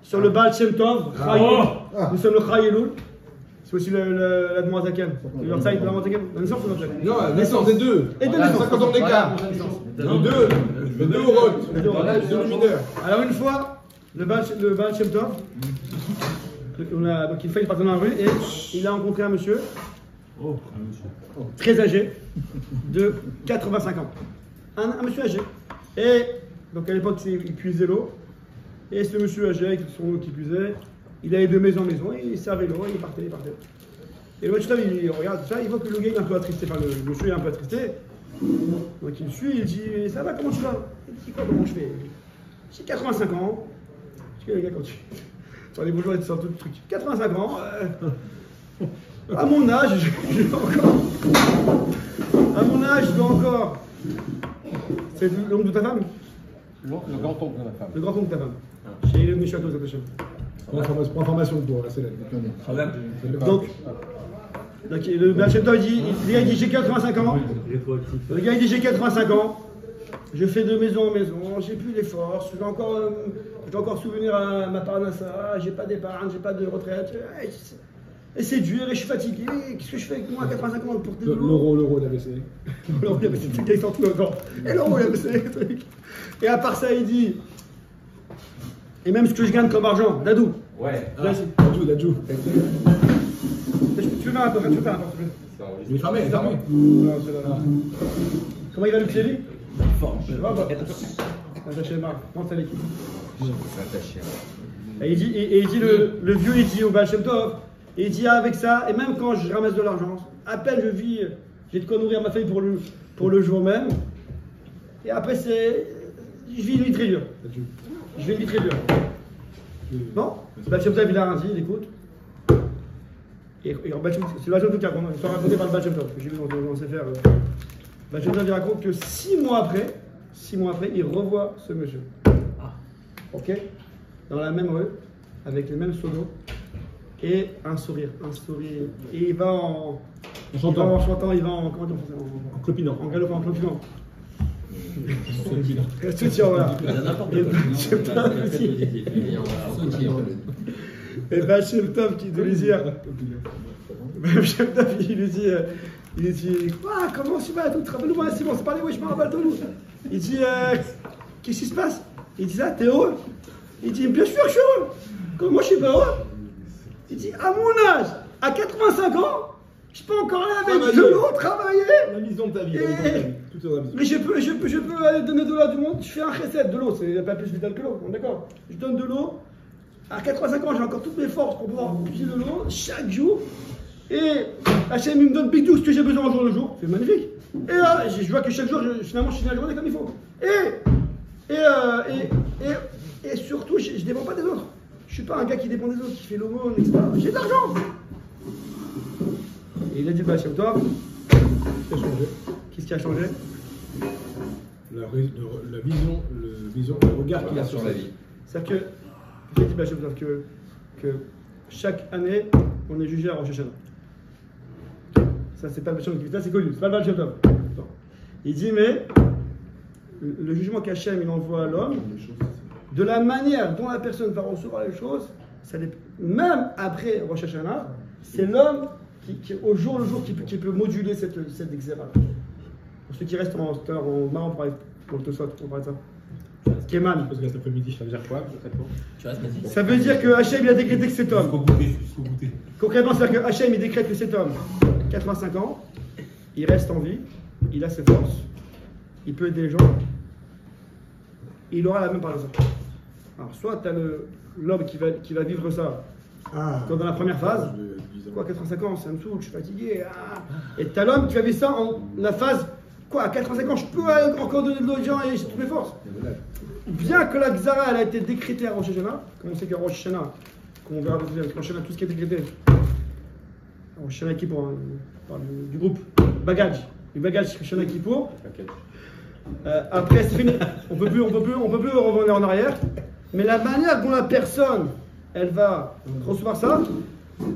sur le Baal Shem Tov. Nous sommes le Chai Elul. C'est aussi la Demoiselle. Le Yortzeit de la Demoiselle. La naissance ou la Non, la naissance des deux. Et deux naissances. 50 ans d'écart. Les deux Oroth. Les deux luminaires. Alors une fois, le Baal Shem Tov, donc il fait une partie dans la rue et il a rencontré un monsieur très âgé, de 85 ans. Un monsieur âgé. Et donc à l'époque, il puisait l'eau. Et ce monsieur âgé, avec son eau qui puisait, il allait de maison en maison, il servait l'eau, il partait. Et le monsieur, il regarde tout ça, il voit que le gars est un peu attristé, enfin le monsieur est un peu attristé. Donc il le suit, il dit, ça va, comment tu vas? Il dit, quoi, comment je fais? J'ai 85 ans. Je dis, les gars, quand tu les bourgeois, ils sortent tout le truc. 85 ans, à mon âge, je dois encore. C'est l'oncle de ta femme? Le grand-oncle de ma femme. Le grand-oncle de ta femme. Chez le Méchato, ça t'achète. Pour information de toi, c'est là. Donc, le Baal Shem Tov dit, le gars il dit j'ai 85 ans. Le gars il dit j'ai 85 ans. Je fais de maison en maison, j'ai plus les forces, je dois encore souvenir à ma parnassa, j'ai pas d'épargne, j'ai pas de retraite. Et c'est dur et je suis fatigué. Qu'est-ce que je fais avec moi à 85 ans pour L'euro, l'ABC. L'euro, l'ABC, c'est le gars, il sort tout le temps. Et l'euro, l'ABC, truc. Et à part ça, il dit. Et même ce que je gagne comme argent, Dadou. Ouais. Dadou. Tu veux faire un peu, s'il te plaît. Il est fermé. Non, c'est là. Comment il va le pied, lui? Je vois pas. Attaché Marc. Non, c'est l'équipe. Et il dit, le vieux, il dit au Baal Shem Tov. Et il dit avec ça, et même quand je ramasse de l'argent, à peine je vis, j'ai de quoi nourrir ma famille pour le jour même. Et après, je vis une vie très dure. Je vis une vie très dure. Non? Le Baal Shem Tov, il a rien dit, il écoute. Et c'est le Baal Shem Tov qui raconte, ils sont racontés par le Baal Shem Tov, que j'ai vu dans ses faire. Le Baal Shem Tov, il raconte que 6 mois après, il revoit ce monsieur. Ok? Dans la même rue, avec les mêmes seaux d'eau. Et un sourire. Et il va en chantant, il va en clopinant. En galopant, en clopinant. Soutien, voilà. Et Baal Shem Tov qui doit lui dire. Baal Shem Tov, il lui dit. Ah, comment tu vas? Rappelle-moi, c'est bon, c'est parlé, oui, je me rappelle tout. Il dit, qu'est-ce qui se passe? Il dit ça, t'es heureux? Il dit, bien sûr, je suis heureux. Comme moi, je suis pas heureux. Il dit, à mon âge, à 85 ans, je peux encore aller avec de l'eau, travailler. La vision de ta vie. Mais je peux aller donner de l'eau à tout le monde. Je fais un recette de l'eau, c'est pas plus vital que l'eau, d'accord? Je donne de l'eau. À 85 ans, j'ai encore toutes mes forces pour pouvoir puiser de l'eau chaque jour. Et Hachem, il me donne big tout ce que j'ai besoin au jour le jour. C'est magnifique. Et là, je vois que chaque jour, finalement, je finis la journée comme il faut. Et surtout, je ne dépends pas des autres. Je ne suis pas un gars qui dépend des autres, qui fait l'aumône, etc. J'ai de l'argent. Et il a dit, bah, chez toi, qu'est-ce qui a changé? La vision, le regard qu'il a sur la vie. C'est-à-dire que, j'ai dit, bah, chez toi, que chaque année, on est jugé à Rosh Hashanah. Ça, c'est pas le Baal Shem Tov, ça c'est connu, c'est pas le Baal Shem Tov. Il dit, mais le jugement qu'Hachem il envoie à l'homme, de la manière dont la personne va recevoir les choses, même après Rosh Hashanah, c'est l'homme qui au jour le jour qui peut moduler cette exéra. Pour ceux qui restent en marre, on parlait pour le Tosot, on parlait de ça. Keman. Parce que cet après-midi, ça veut dire quoi? Ça veut dire que Hachem il a décrété que cet homme. Concrètement, c'est-à-dire que Hachem il décrète que cet homme, 85 ans, il reste en vie, il a ses forces, il peut aider les gens, il aura la même par exemple. Alors, soit tu as l'homme qui va vivre ça comme dans la première phase, quoi, 85 ans, ça me saoule, je suis fatigué, et tu as l'homme qui va vivre ça en la phase, quoi, à 85 ans, je peux encore donner de l'eau aux gens et j'ai toutes mes forces. Bien que la Xara elle a été décrétée à Rosh Hashanah, comme on sait qu'à Rosh Hashanah, qu'on verra avec Rosh Hashanah, tout ce qui est décrété, Rosh Hashanah Kippour, du groupe Bagage, du Bagage Rosh Hashanah Kippour. Après c'est fini, on peut plus revenir en arrière, mais la manière dont la personne elle va recevoir ça,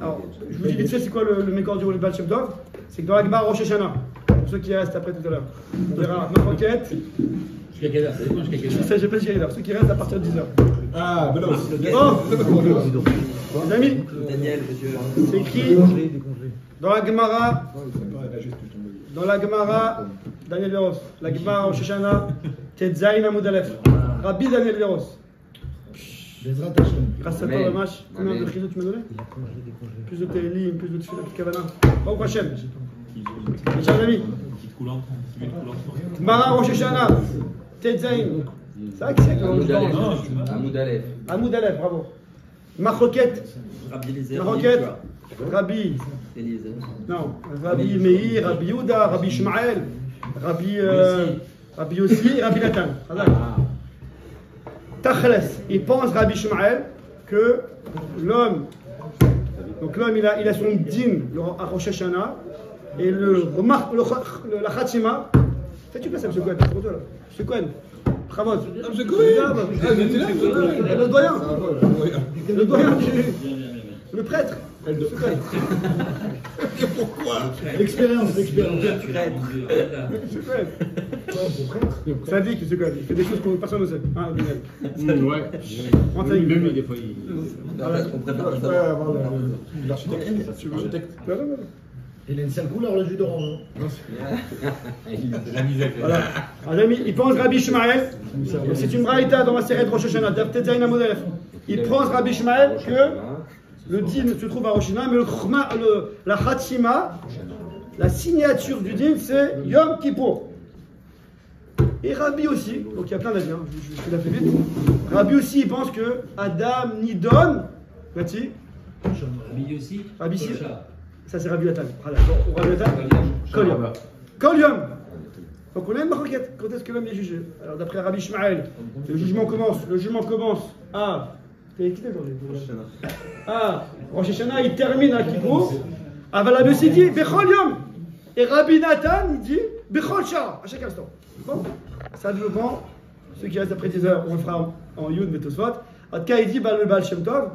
alors je vous dis vite fait c'est quoi le mécor du Baal Shem Tov, c'est que dans la Gemara Rosh Hashanah, pour ceux qui restent après tout à l'heure, on verra notre enquête. Jusqu'à quelle heure? Ça dépend jusqu'à quelle heure? J'ai pas jusqu'à quelle heure, ceux qui restent à partir de 10h. Ah, Belos. Oh, les amis, Daniel, monsieur. c'est écrit dans la Gemara, Daniel Veros, la Gemara Rosh Hashanah, Tetzain Amud Aleph, Rabbi Daniel Veros. Grâce à toi, le match, combien de chizot tu m'as donné? Plus de télim, plus de tefila, plus de kavana. Baruch Hashem. Mes chers amis, Gemara Rosh Hashanah, Tetzain. C'est vrai que c'est Amud Aleph. Amud Aleph, bravo. Maroquette. Maroquette. Rabbi. Eliezer. Non, Rabbi Meir, Rabbi Yehuda, Rabbi Ishmael, Rabbi Yossi et Rabbi Nathan. Tachles, il pense Rabbi Ishmael que l'homme, donc l'homme il a son din à Rosh Hashanah et la Khatima. Fais-tu passer, M. Cohen, c'est pour toi là. M. Cohen, Khamod. M. Cohen. Le doyen. Le doyen. Le prêtre. Pourquoi? L'expérience. Ça dit que c'est quoi? Il fait des choses que personne ne sait. Hein, Ouais. Même des fois, On préfère il pas avoir l'architecte. Il a une sale couleur, le jus d'orange. Voilà. Un ami, il pense Rabbi Ishmael. C'est une braïta dans la série de Rosh Hashanah. Tetzain Amud Aleph. Il pense Rabbi Ishmael que le din se trouve à Rosh Hashanah, mais la Khatima, la signature du din, c'est Yom Kippour. Et Rabbi aussi, donc il y a plein d'avis, hein, je l'ai fait vite. Rabbi aussi, il pense que Adam Nidon, Nati, Rabbi aussi. Rabbi aussi, ça c'est Rabbi Nathan. Voilà, Rabbi Nathan, Kol Yom. Kol Yom. Donc on a une maroquette. Quand est-ce que l'homme est jugé? Alors d'après Rabbi Ishmael, le jugement commence à. T'es quitté aujourd'hui? Ah, Rosh Hashanah, il termine à Kippour. Aval Rabbi aussi dit Bechol Yom. Et Rabbi Nathan, il dit Bechol Shah, à chaque instant. Bon, ça devant ceux qui restent après 10 heures, on le fera en Yud Betosfot. En tout cas, il dit le Baal Shem Tov.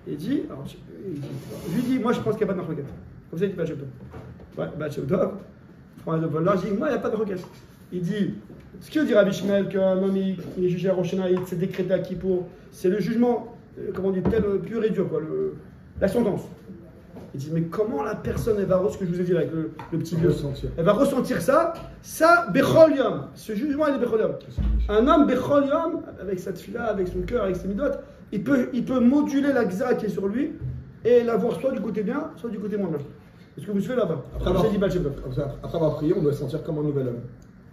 Il dit, alors, je lui dis, moi je pense qu'il n'y a pas de maroquette. Comme ça, il dit Baal Shem Tov. Ouais, Baal Shem Tov. Prends un de vol là, je dis, moi il n'y a pas de maroquette. Il dit, ce que dit Rabbi Shmuel, qu'un homme il est jugé à Rosh Hashanah, il s'est décrété à Kippour, c'est le jugement, comment on dit, tel pur et dur, quoi, la sentence. Il dit, mais comment la personne, elle va ressentir, ce que je vous ai dit là, avec le petit vieux, elle va ressentir ça, Bechol Yom, ce jugement il est Bechol Yom. Un homme Bechol Yom, avec sa tefila, avec son cœur, avec ses midot, il peut moduler la gza qui est sur lui et l'avoir soit du côté bien, soit du côté moins bien. Est-ce que vous suivez là-bas? Après avoir prié, on doit se sentir comme un nouvel homme.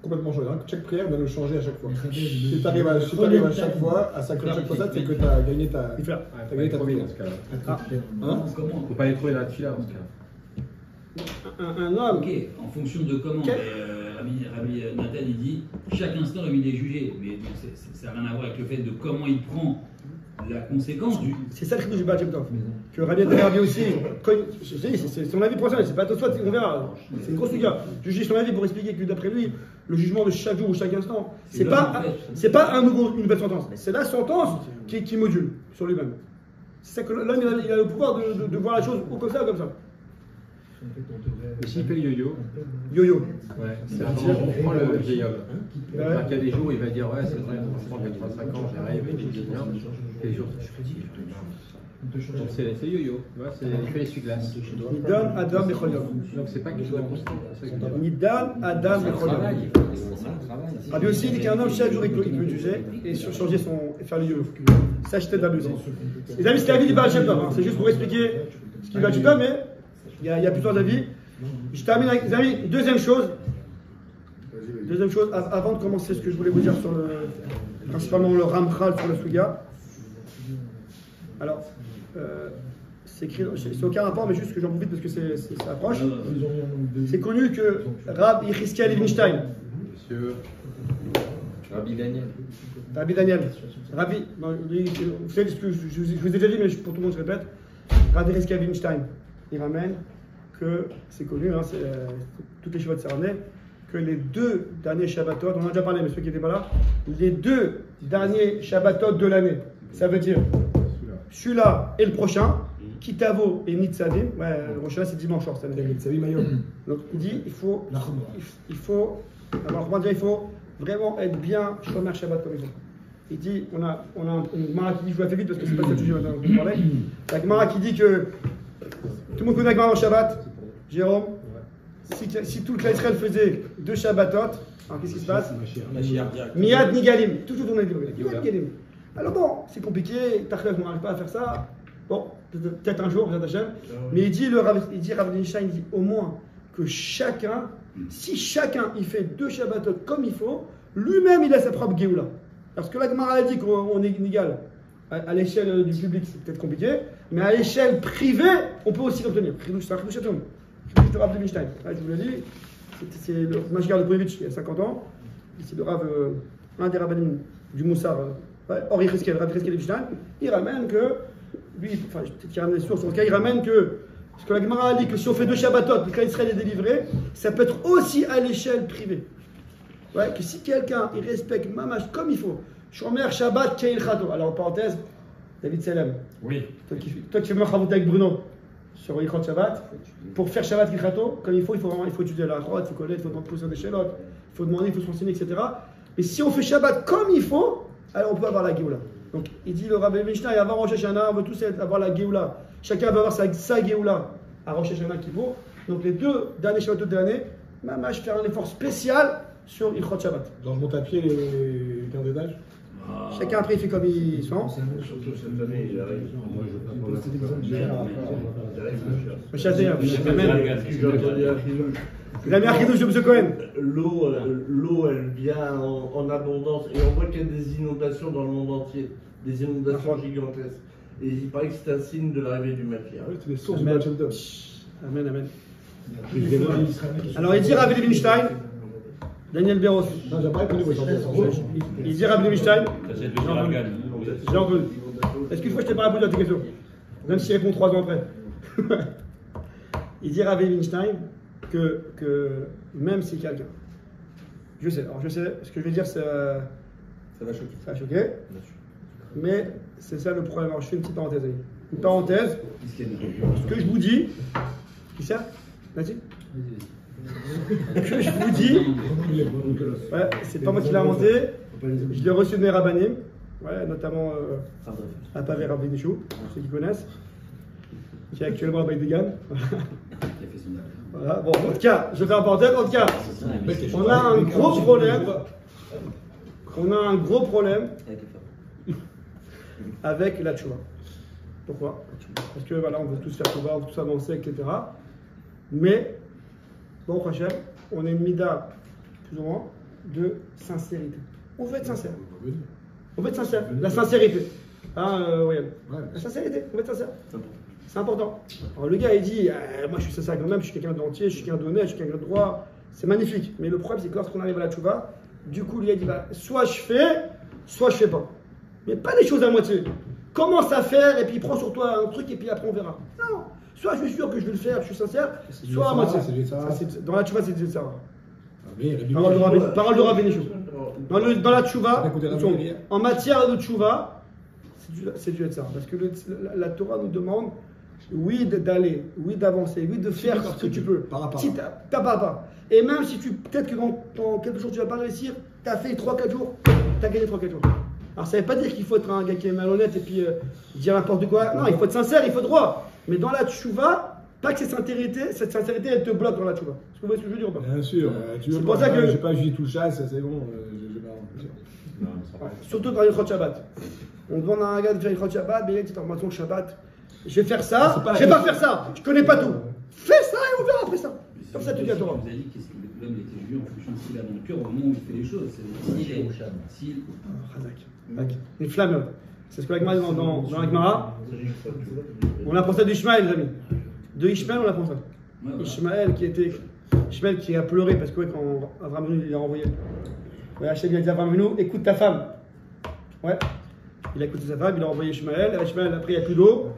Complètement changé. Chaque prière doit nous changer à chaque fois. Si tu arrives à chaque fois, à sacrer chaque fois ça, c'est que tu as gagné ta prière. On ne peut pas les trouver dans la tefila dans ce cas. Un homme. Ok, en fonction de comment. Rabbi Nathan il dit chaque instant il est jugé, mais ça n'a rien à voir avec le fait de comment il prend la conséquence du. C'est ça le cri du Baal Shem Tov. Que Rabbi Nathan aussi, c'est son avis personnel, c'est pas toi, on verra. C'est une grosse figure. Je dis son avis pour expliquer que d'après lui, le jugement de chaque jour ou chaque instant, c'est pas une nouvelle sentence, c'est la sentence qui module sur lui-même. C'est ça que l'homme il a le pouvoir de voir la chose ou comme ça ou comme ça. Et s'il fait le yo-yo? Yo-yo. Ouais, c'est-à-dire on prend le vieil homme. Il y a des jours où il va dire ouais, c'est vrai, franchement, j'ai 35 ans, j'arrive, j'ai bien. Et les jours, je fais dire. Donc c'est yo-yo, il fait l'essuie-glace. Nidan Adam Bechol Yom. Donc c'est pas quelque chose de constant. Nidan Adam Bechol Yom. Rabbi aussi dit qu'un homme chaque jour il peut juger et changer et faire le yo-yo. S'acheter d'Abusé. Les amis, c'est la vie du Baal Shem Tov. C'est juste pour expliquer ce qu'il va du mais. Il y a plusieurs avis. Je termine avec les amis. Deuxième chose, avant de commencer ce que je voulais vous dire sur principalement le Ramchal sur le Suga. Alors, c'est écrit, c'est aucun rapport, mais juste que j'en profite parce que ça approche. C'est connu que Rabbi Yechizkiel Evenstein. Monsieur Rabbi Daniel. Vous savez ce que je vous ai déjà dit, mais pour tout le monde je répète. Rabbi Yechizkiel Evenstein. Il ramène que, c'est connu, hein, toutes les Shabbat Saraneh, que les 2 derniers Shabbatot, on en a déjà parlé, mais ceux qui n'étaient pas là, les 2 derniers Shabbatot de l'année, ça veut dire celui-là et le prochain, Kitavo et Nitzadim, ouais, le prochain c'est dimanche soir cette année. Donc il dit, il faut vraiment être bien Shomer Shabbat comme il faut. Il dit, on a une Gemara qui dit, je vous la fais vite parce que c'est pas ça le sujet maintenant dont je parlais. La Gemara qui dit que tout le monde connaît la Gemara en Shabbat. Jérôme, si tout le Klal Israël faisait 2 Shabbatot, alors qu'est-ce qui se passe? Miyad Nigalim, toujours tourner le Miyad Nigalim. Alors bon, c'est compliqué, Tachlev, on n'arrive pas à faire ça. Bon, peut-être un jour, peut-être Hachem. Mais il dit, Rav Einstein, il dit au moins que chacun, si chacun il fait 2 Shabbatot comme il faut, lui-même il a sa propre Géoula. Parce que la Gemara a dit qu'on est inégal. À l'échelle du public, c'est peut-être compliqué, mais à l'échelle privée, on peut aussi l'obtenir. C'est un Chidouch Atom. Chidouch de Rav Einstein. Je vous l'ai dit, c'est le Mashgar de Poevitch il y a 50 ans. C'est le Rav, un des rabbinim du Moussar, Ori Cheskel, Rav Cheskel Einstein. Il ramène que, lui, enfin, peut-être qu'il ramène les sources, en tout cas, il ramène que, parce que la Gemara a dit que si on fait 2 Shabbatot, le Klal Israël est délivré, ça peut être aussi à l'échelle privée. Ouais, que si quelqu'un il respecte Mamash comme il faut, Shomer Shabbat Keil Chato. Alors en parenthèse, David Selem. Oui. Toi qui fais Machavot avec Bruno sur Yichot Shabbat, pour faire Shabbat Keil Chato, comme il faut étudier la Chorot, il faut connaître, il faut poser des chélotes, il faut demander, il faut se renseigner, etc. Mais si on fait Shabbat comme il faut, alors on peut avoir la Géoula. Donc il dit le Rabbi Mishnah, avant Rosh Hashanah, on veut tous avoir la Géoula. Chacun va avoir sa Géoula à Rosh Hashanah qui vaut. Donc les 2 derniers Shabbatot de l'année, Mamash faire un effort spécial sur Ilchot Shabbat. Genre je monte à pied les 15 étages. Chacun après il fait comme il sent. Surtout cette année, il arrive. Moi je la meilleure Kidouche de M. Cohen. L'eau, elle vient en abondance et on voit qu'il y a des inondations dans le monde entier. Des inondations gigantesques. Et il paraît que c'est un signe de l'arrivée du Mashiach. Oui, c'est les sources du Mashiach. Amen, amen. Alors il dit Rav Einstein, Daniel Béros. Non, j'ai pas répondu, moi il dit Rav Einstein. J'ai entendu. Est-ce qu'une fois je t'ai pas répondu à tes questions? Même s'il répond 3 ans après. Il dit Rav Einstein que même si quelqu'un. Je sais, ce que je vais dire, ça va choquer. Mais c'est ça le problème. Alors je fais une petite parenthèse. Une parenthèse. Ce que je vous dis. Qui ça? Vas-y. Que je vous dis. Ouais, c'est pas moi qui l'ai inventé. Je l'ai reçu de mes rabbanim. Ouais, notamment à Pavé Rabbi Michou, ceux qui connaissent. Qui est actuellement à Baïdegan. Voilà, bon, en tout cas, je fais un parenthèse. En tout cas, on a un gros problème. On a un gros problème avec la tchouva. Pourquoi? Parce que voilà, on veut tous faire tchouva, on veut tous avancer, etc. Mais, bon, Hachem, on a une mida, plus ou moins, de sincérité. On veut être sincère. On veut être sincère. La sincérité. Hein, la sincérité, on veut être sincère. C'est important. Alors le gars il dit, moi je suis sincère quand même, je suis quelqu'un d'entier, je suis quelqu'un d'honnête, je suis quelqu'un de droit. C'est magnifique. Mais le problème c'est que lorsqu'on arrive à la tchouva, du coup le gars il dit, bah, soit je fais, soit je fais pas. Mais pas les choses à moitié. Commence à faire et puis prends sur toi un truc et puis après on verra. Non. Soit je suis sûr que je vais le faire, je suis sincère, soit à moitié. Dans la tchouva c'est du Sarah. Parole de Rav Benishou. Dans la tchouva, en matière de tchouva, c'est du Sarah. Parce que la Torah nous demande, oui, d'aller, oui, d'avancer, oui, de faire ce que tu peux. Si t'as pas. Et même si peut-être que dans quelques jours tu vas pas réussir, tu as fait 3-4 jours, tu as gagné 3-4 jours. Alors ça ne veut pas dire qu'il faut être un gars qui est malhonnête et puis dire n'importe quoi. Non, il faut être sincère, il faut être droit. Mais dans la tchouva, pas que cette sincérité elle te bloque dans la tchouva. Est-ce que vous voyez ce que je veux dire ou pas? Bien sûr. C'est pour ça que. Je vais pas juger tout le chasse, c'est bon. Surtout dans l'Ilchot Shabbat. On demande à un gars de faire l'Ilchot Shabbat, mais il est en formation le Shabbat. Je vais faire ça, je vais pas faire ça. Je connais pas tout. Fais ça et on verra après ça. Comme ça tu dis à Torah. Vous avez dit qu'est-ce que l'homme était jugé en fonction de ce qu'il a dans le cœur au moment où il fait les choses. Une flamme. C'est ce que l'Agmara dit dans l'Agmara. On apprend ça d'Ishmaël, les amis. De Ishmaël, on apprend ça. Ishmaël qui a pleuré parce que quand Abraham il a envoyé. Ouais, Hachem a dit à Abraham, écoute ta femme. Ouais. Il a écouté sa femme, il a envoyé Ishmaël. Ishmaël, après, il n'y a plus d'eau.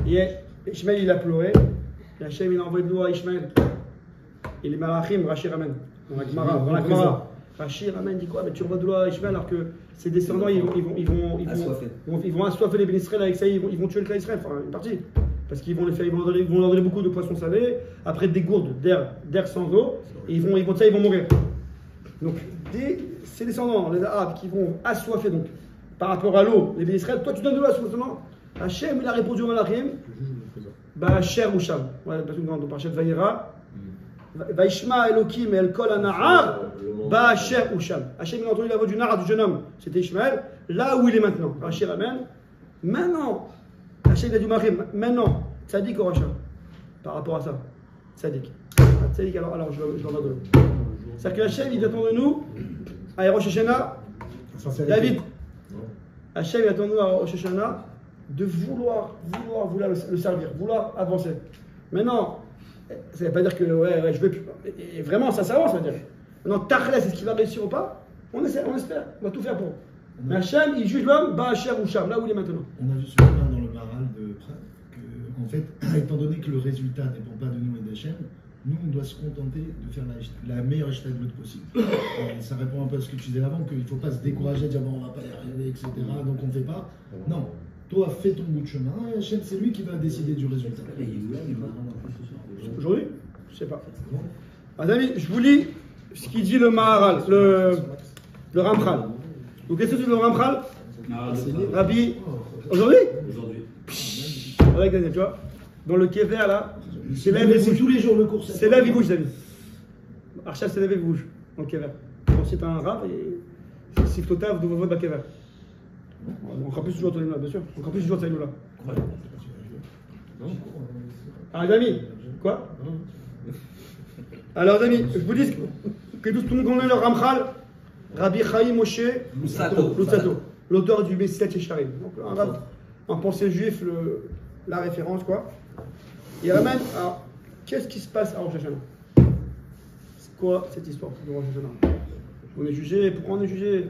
Et Ishmaël, il a pleuré. Et Hachem, il a envoyé de l'eau à Ishmaël. Et les Malachim, Rashi ramène. Dans la Gemara. Rashi ramène, dit quoi? Mais tu envoies de l'eau à Ishmaël alors que ses descendants, ils vont assoiffer les Bénisraël avec ça, ils vont tuer le Klal Israël. Enfin, une partie. Parce qu'ils vont leur donner beaucoup de poissons salés, après des gourdes d'air sans eau, et ils vont mourir. Donc, ces descendants, les Arabes, qui vont assoiffer, donc, par rapport à l'eau, les Israël, toi tu donnes de l'eau à ce moment. Hachem, il a répondu au Malachim, Ba'asher ou Sham. Voilà, dans Parashat Vayera. Vaishma Elokim El Kol Anahar, Ba'asher ou Sham. Hachem, il a entendu la voix du Nahar, du jeune homme, c'était Ishmaël, là où il est maintenant. Rachir Amen. Maintenant, Hachem, il a dit Malachim, maintenant, Tzadik ou Racham. Par rapport à ça, Tzadik. Tzadik, alors je leur donne de l'eau. C'est-à-dire que Hachem, il attend de nous, à Rosh Hashanah, David. Hachem, il attend de nous à Rosh Hashanah, de vouloir le servir, vouloir avancer. Maintenant, ça ne veut pas dire que ouais, je veux plus. Et vraiment, ça s'avance, ça veut dire. Maintenant, Tachles, est-ce qu'il va réussir ou pas? On espère, on va tout faire pour. Mais Hachem, il juge l'homme, Ba'asher ou Sham, là où il est maintenant. On a vu ce matin dans le Maral de Prague que, en fait, étant donné que le résultat ne dépend pas de nous et d'Hachem, nous, on doit se contenter de faire la meilleure hashtag possible. Ça répond un peu à ce que tu disais avant, qu'il ne faut pas se décourager, dire bon, on ne va pas y arriver, etc. Donc on ne fait pas. Non. Toi, fais ton bout de chemin, et Hachem, c'est lui qui va décider du résultat. Aujourd'hui? Je ne sais pas. Ah, amis, je vous lis ce qu'il dit le Maharal, le Ramchal. Vous connaissez le Ramchal? Rabbi. Aujourd'hui? Aujourd'hui. Avec Daniel, tu vois? Dans le Kever, là, c'est lève et bouge. Tous les jours le cours. C'est lève et bouge, David. Archal, c'est lève et bouge, dans le Kever. Quand c'est un rap, et Siftotav de votre Kever. Encore plus toujours autour de nous là, bien sûr. Encore plus toujours autour de nous là. Alors, les amis, quoi? Alors, les amis, je vous dis que tout le monde connaît le Ramchal, Rabbi Chaim Moshe Luzzatto, l'auteur du Messilat Yesharim. Donc, un rab, en pensée juif, la référence, quoi. Il ramène, alors, qu'est-ce qui se passe à Rosh Hashanah? C'est quoi cette histoire de Rosh Hashanah? On est jugé, pourquoi on est jugé?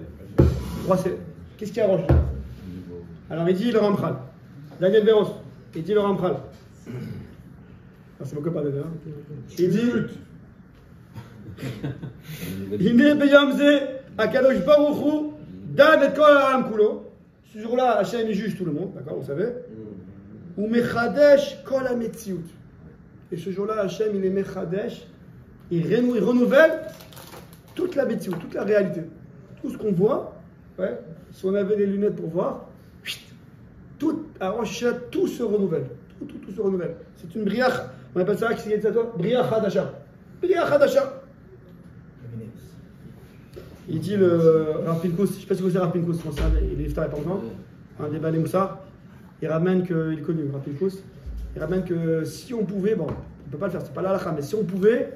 Qu'est-ce qu'il y a à Rosh Hashanah? Alors il dit le Ramchal, Daniel Béros, il dit le Ramchal. C'est mon copain Daniel. Il dit Iné Beyamze, Akadosh Baruch Hu, Dan et Kol Ha'am Kulo. Ce jour-là, Hachem il juge tout le monde, d'accord, vous savez. Ou Mechadesh Kol HaMetziut. Et ce jour-là, Hachem il est Mechadesh, il renouvelle toute la Metziut, toute la réalité. Tout ce qu'on voit, ouais, si on avait des lunettes pour voir, tout, à Rosh Hashanah, tout se renouvelle. Tout se renouvelle. C'est une briach, on appelle ça, qu'est-ce qu'il y a de ça? Briach Hadasha. Briach Hadasha. Il dit le Rav Pinkus, je ne sais pas si vous savez Rav Pinkus, il est iftar il n'y a pas longtemps, un des Balé Moussa, il ramène que, il est connu, Rav Pinkus, il ramène que si on pouvait, bon, on ne peut pas le faire, c'est pas la halakha, mais si on pouvait,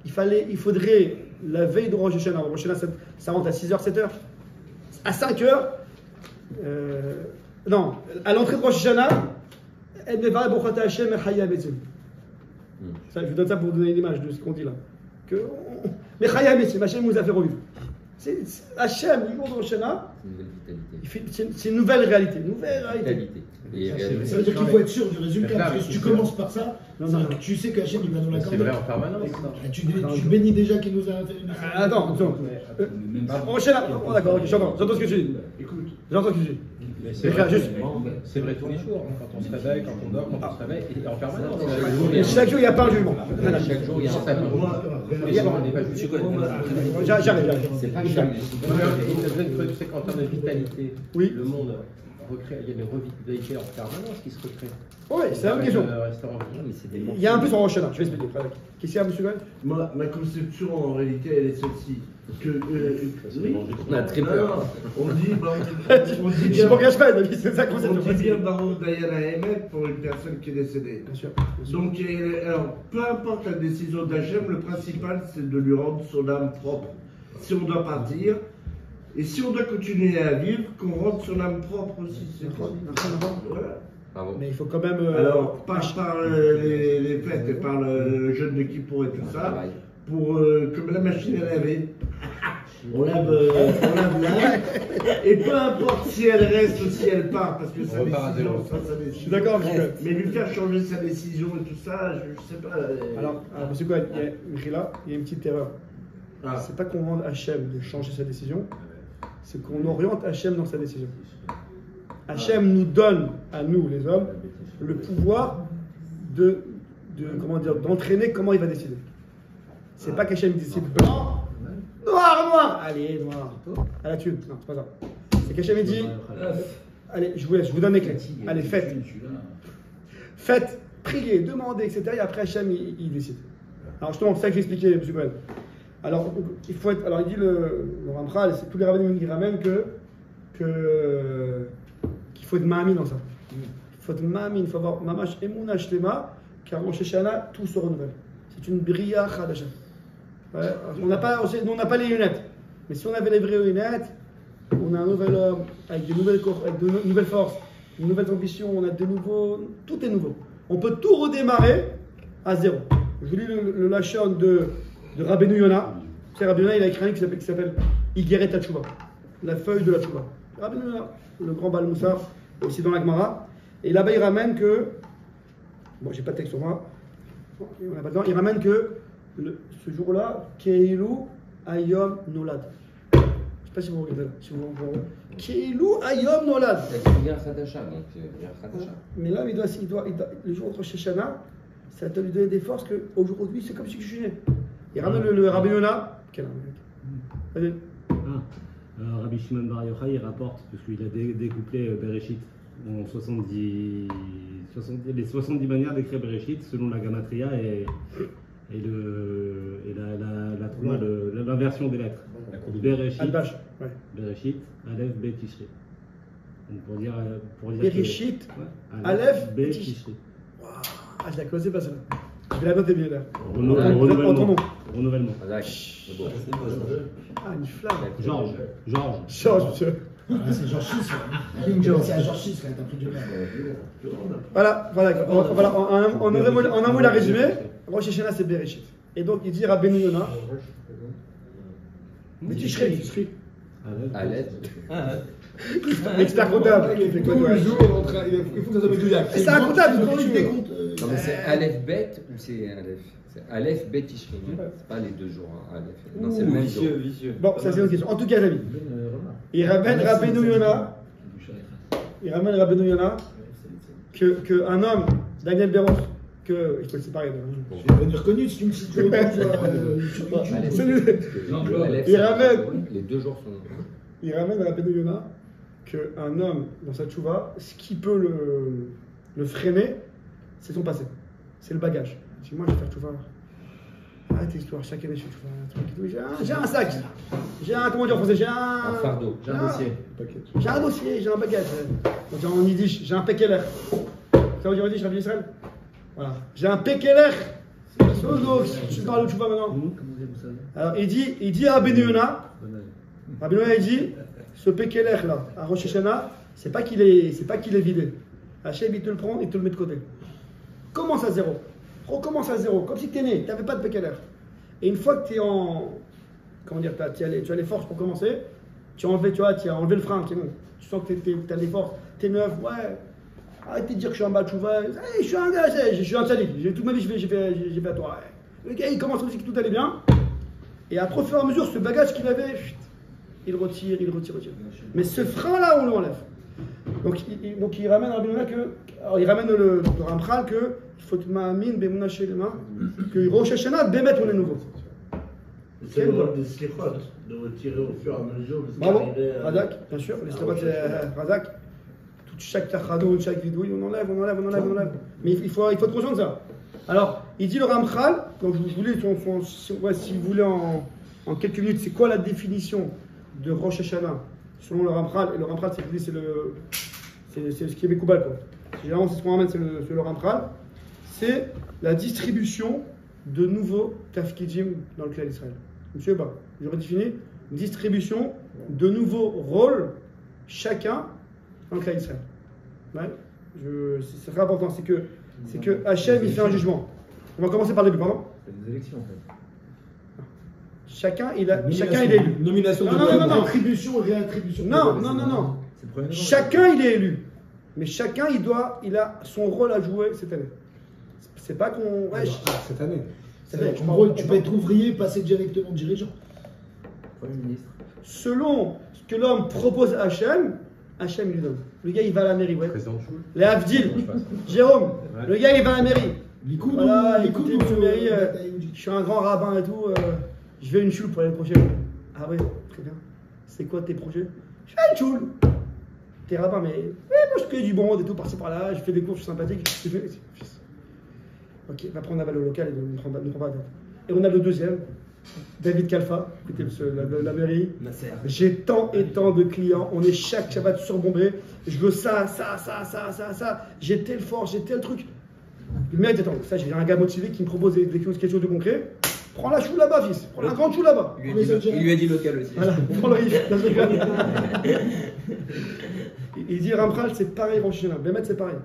il faudrait la veille de Rosh Hashanah, Rosh Hashanah ça rentre à 6h, 7h, à 5h, non, à l'entrée de Rosh Hashanah, je vous donne ça pour vous donner une image de ce qu'on dit là. Mais Chaya Betzim, Hachem nous a fait revivre. Hachem, le jour de Rosh Hashanah, c'est une nouvelle réalité. Ça veut dire qu'il faut être sûr du résultat. Parce que si tu commences par ça, tu sais qu'Hachem il va nous l'accorder. C'est vrai en permanence. Tu bénis déjà qu'il nous a fait une. Attends, Rosh Hashanah, d'accord, j'entends ce que tu dis. J'entends ce que tu dis. C'est vrai tous les jours, quand on se réveille, quand on dort, quand on se réveille, et en permanence. Chaque jour, il n'y a pas un jugement. Chaque jour, il y a un jugement. On n'est pas jugé. J'arrive. C'est pas chaque jour. C'est qu'en termes de vitalité, le monde recrée, il y a des revitalités en permanence qui se recréent. Oui, c'est la même question. Il y a un peu sur Rosh Hashanah, je vais expliquer. Qu'est-ce qu'il y a, monsieur Gouin? Ma conception, en réalité, elle est celle-ci. On a très peur. On dit je m'engage pas, c'est ça qu'on on dit bien Baruch Dayan HaEmet pour une personne qui est décédée. Bien sûr. Donc, alors, peu importe la décision d'Hachem, le principal c'est de lui rendre son âme propre. Si on doit partir, et si on doit continuer à vivre, qu'on rende son âme propre aussi. C'est voilà. Mais il faut quand même. Alors, par les fêtes et par le jeûne de Kippour et tout ça, pour que la machine est lavée. On lave l'âme, et peu importe si elle reste ou si elle part, parce que sa décision, Je suis d'accord, monsieur. mais lui faire changer sa décision et tout ça, je sais pas. Alors, monsieur Cohen, il y a une petite erreur. C'est pas qu'on rende Hachem de changer sa décision, c'est qu'on oriente Hachem dans sa décision. Hachem nous donne, à nous les hommes, le pouvoir d'entraîner comment il va décider. C'est pas qu'Hachem décide blanc, noir, allez, noir, à la thune. Non, c'est pas ça. C'est qu'Hachem dit, allez, je vous donne les clés. Allez, faites. Faites, priez, demandez, etc. Et après Hachem, il décide. Alors justement, c'est ça que j'ai expliqué, M. Cohen. Alors, il faut être. Alors, il dit le Ramchal, c'est tous les rabbins qui ramènent qu'il faut être ma'amin dans ça. Il faut être ma'amin, il faut avoir mamash emuna shlema, car en Sheshana, tout se renouvelle. C'est une bria chadasha. Ouais, on n'a pas les lunettes. Mais si on avait les vraies lunettes, on a un nouvel homme, avec de nouvelles forces, de nouvelles ambitions, on a de nouveaux. Tout est nouveau. On peut tout redémarrer à zéro. Je vous lis le lachon de Rabbeinu Yona. C'est Rabbeinu Yona, il a écrit un livre qui s'appelle Igeret HaTshuva, la feuille de la Tshuva. Rabbeinu Yona, le grand Baal Moussar, aussi dans la Gemara. Et là-bas, il ramène que. Bon, j'ai pas de texte sur moi. On n'a pas le temps. Il ramène que ce jour-là, Keilu Ayom Nolad. Je ne sais pas si vous regardez là. Si vous Keilu Ayom Nolad. Mais là, il doit, le jour de Rosh Hashanah, ça doit lui donner des forces qu'aujourd'hui, c'est comme si je suis né. Il ramène le Rabbeinu Yona. Quel Rabbi Shimon Bar Yochai, il rapporte, parce qu'il a découplé Bereshit en 70, les 70 manières d'écrire Bereshit selon la Gamatria et l'inversion des lettres. Bereshit, Bereshit, Aleph, Bet, Tishri. Pour dire Bereshit, Aleph, Bet, Tishri. Ah, je la connaissais pas celle-là. Je vais la noter bien là. Renouvellement. Ah, une flamme. Georges, monsieur. C'est Georges 6. C'est à Georges 6 quand t'as pris du mal. Voilà. En un mot, la résumé. Rosh Hashanah, c'est Bereshit. Et donc, il dit Rabbeinu Yona. Mais Tishri. Aleph. Expert comptable. Tous les jours, il faut que ça soit médouillac. C'est un comptable, Non, mais c'est Aleph Bet ou c'est Aleph? C'est Aleph Bet Tishri. C'est pas les 2 jours, Aleph. Non, c'est le même jour. Bon, ça c'est une question. En tout cas, les amis, il ramène Rabbeinu Yona qu'un homme, Daniel Béron, il faut le séparer. Je vais devenir connu si tu me cites. Il ramène. Les 2 jours sont. Il ramène Rabbeinu Yona qu'un homme, dans sa tchouva, ce qui peut le freiner, c'est son passé. C'est le bagage. Il dit, moi, je vais faire tchouva. Arrête l'histoire, chaque année, je fais tchouva. J'ai un sac. J'ai un, comment dire en français, j'ai un fardeau. J'ai un dossier. J'ai un dossier, j'ai un bagage. En yiddish, j'ai un pekeler. Ça veut dire en yiddish, Rabbi Israël? Voilà. J'ai un pekeler. Je parle de tchouva maintenant. Alors, il dit à Rabbeinu Yona, Rabbeinu Yona, il dit, ce pekeler là, à Rosh Hashanah, c'est pas qu'il est vidé. Hachem, il te le prend, il te le met de côté. Commence à zéro. Recommence à zéro, comme si tu es né, tu n'avais pas de pekeler. Et une fois que tu es en. Comment dire, tu as les forces pour commencer, tu as enlevé le frein, c'est bon. Tu sens que tu as les forces, tu es neuf, ouais. Arrêtez de dire que je suis un Batchouva. Je suis un gars, je suis un sadique. Toute ma vie, j'ai fait à toi. Le gars, il commence aussi que tout allait bien. Et après, au fur et à mesure, ce bagage qu'il avait, il retire. Mais ce frein-là, on l'enlève. Donc il ramène il ramène le Ramchal que il faut ma'amin b'emuna shelema que Rosh Hashanah bémet on est nouveau. C'est le rôle des slichot, de retirer au fur et à mesure. Bravo, Radak, bien sûr, les slichot c'est Radak. Chaque tachadou, chaque vidéo, on enlève. Mais il faut être conscient de ça. Alors, il dit le Ramchal, donc je voulais, si vous voulez en quelques minutes, c'est quoi la définition de Rosh Hashanah selon le Ramchal? Et le Ramchal, c'est ce qui est Mekoubal, quoi. Généralement, c'est ce qu'on ramène, c'est le Ramchal. C'est la distribution de nouveaux tafkidim dans le clan d'Israël. Monsieur, j'aurais défini une distribution de nouveaux rôles, chacun dans le clan d'Israël. Ouais. C'est très important, c'est que Hachem, il fait un jugement. On va commencer par le début, pardon. C'est des élections, en fait. Chacun, il est élu. Nomination de non. Attribution et réattribution. Non. Chacun, il est élu. Mais chacun, il a son rôle à jouer cette année. C'est pas qu'on. Ouais, cette année. En gros, tu peux être ouvrier, passer directement dirigeant. Premier ministre. Selon ce que l'homme propose à Hachem, Hachem il lui donne. Le gars, il va à la mairie, ouais. Les Havdil, Jérôme, le gars, il va à la mairie. Voilà, écoutez, monsieur le mairie, je suis un grand rabbin et tout, je vais une choule pour l'année prochaine. Ah ouais, très bien. C'est quoi tes projets? Je fais une choule. T'es rabbin, mais moi je cueille du bon et tout, par-ci par-là, je fais des cours, je suis sympathique. Ok, va prendre la balle au local et ne prend pas la tête. Et on a le deuxième, David Kalfa, qui était la mairie. J'ai tant et tant de clients, on est chaque Shabbat surbombé. Je veux ça. J'ai tel force, j'ai tel truc. Le mec, attends, ça, j'ai un gars motivé qui me propose quelque chose de concret. Prends la chou là-bas, fils. Prends la grande chou là-bas. Il lui a dit local aussi. Voilà, prends le riff. Il dit Ramchal, c'est pareil, Rosh Hashanah. Bémet, c'est pareil.